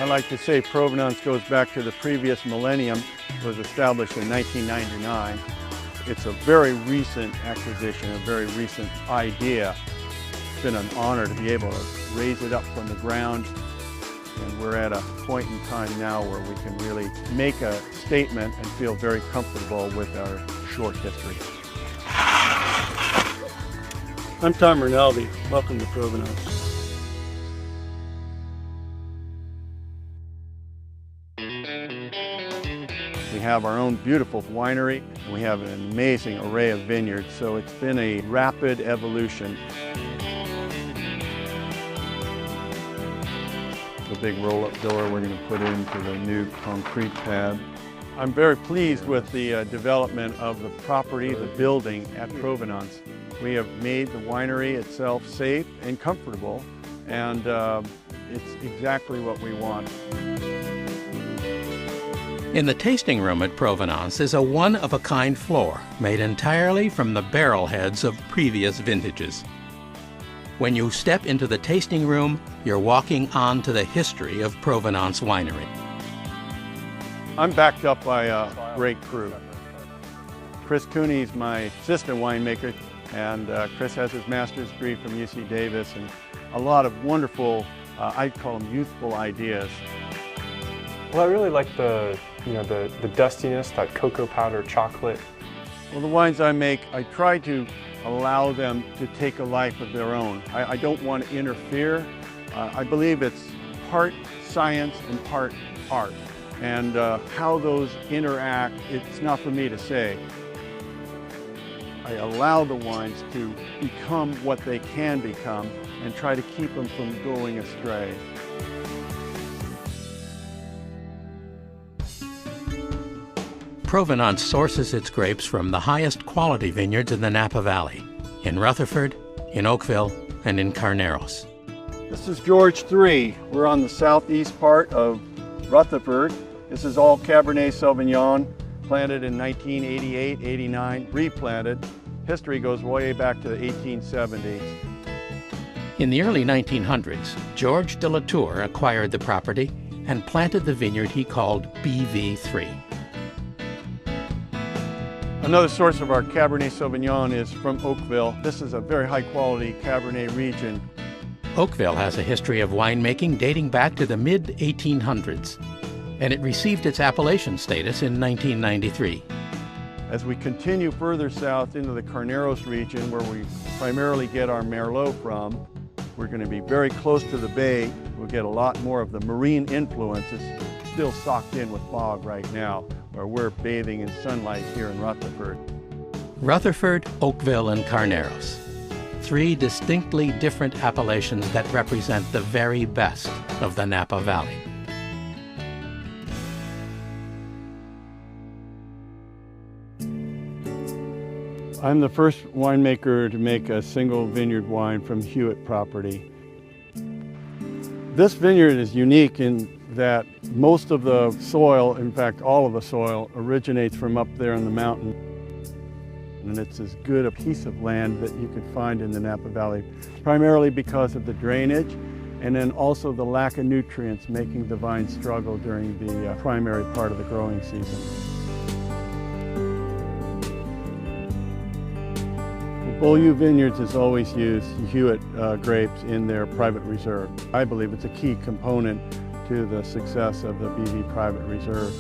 I like to say Provenance goes back to the previous millennium. It was established in 1999. It's a very recent acquisition, a very recent idea. It's been an honor to be able to raise it up from the ground. And we're at a point in time now where we can really make a statement and feel very comfortable with our short history. I'm Tom Rinaldi. Welcome to Provenance. We have our own beautiful winery. We have an amazing array of vineyards, so it's been a rapid evolution. The big roll-up door we're going to put into the new concrete pad. I'm very pleased with the development of the property, the building at Provenance. We have made the winery itself safe and comfortable, and it's exactly what we want. In the tasting room at Provenance is a one-of-a-kind floor made entirely from the barrel heads of previous vintages. When you step into the tasting room, you're walking onto the history of Provenance Winery. I'm backed up by a great crew. Chris Cooney's my assistant winemaker, and Chris has his master's degree from UC Davis and a lot of wonderful, I'd call them youthful ideas. Well, I really like the dustiness, that cocoa powder chocolate. Well, the wines I make, I try to allow them to take a life of their own. I don't want to interfere. I believe it's part science and part art. And how those interact, it's not for me to say. I allow the wines to become what they can become and try to keep them from going astray. Provenance sources its grapes from the highest quality vineyards in the Napa Valley, in Rutherford, in Oakville, and in Carneros. This is George 3. We're on the southeast part of Rutherford. This is all Cabernet Sauvignon, planted in 1988, 89, replanted. History goes way back to the 1870s. In the early 1900s, George de la Tour acquired the property and planted the vineyard he called BV3. Another source of our Cabernet Sauvignon is from Oakville. This is a very high quality Cabernet region. Oakville has a history of winemaking dating back to the mid-1800s, and it received its appellation status in 1993. As we continue further south into the Carneros region, where we primarily get our Merlot from, we're going to be very close to the bay. We'll get a lot more of the marine influences, still socked in with fog right now, where we're bathing in sunlight here in Rutherford. Rutherford, Oakville, and Carneros. Three distinctly different appellations that represent the very best of the Napa Valley. I'm the first winemaker to make a single vineyard wine from Hewitt property. This vineyard is unique in that most of the soil, in fact all of the soil, originates from up there in the mountain. And it's as good a piece of land that you could find in the Napa Valley, primarily because of the drainage and then also the lack of nutrients making the vines struggle during the primary part of the growing season. Beaulieu Vineyards has always used Hewitt grapes in their private reserve. I believe it's a key component to the success of the BV Private Reserve.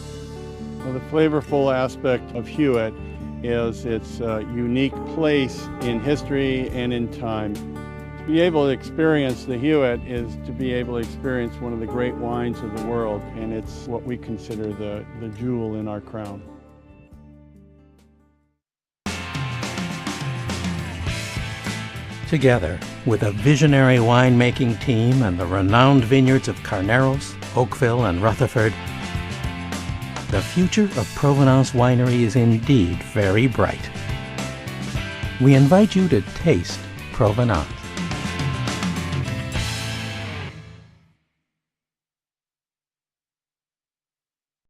Well, the flavorful aspect of Hewitt is its unique place in history and in time. To be able to experience the Hewitt is to be able to experience one of the great wines of the world, and it's what we consider the jewel in our crown. Together, with a visionary winemaking team and the renowned vineyards of Carneros, Oakville, and Rutherford, the future of Provenance Winery is indeed very bright. We invite you to taste Provenance.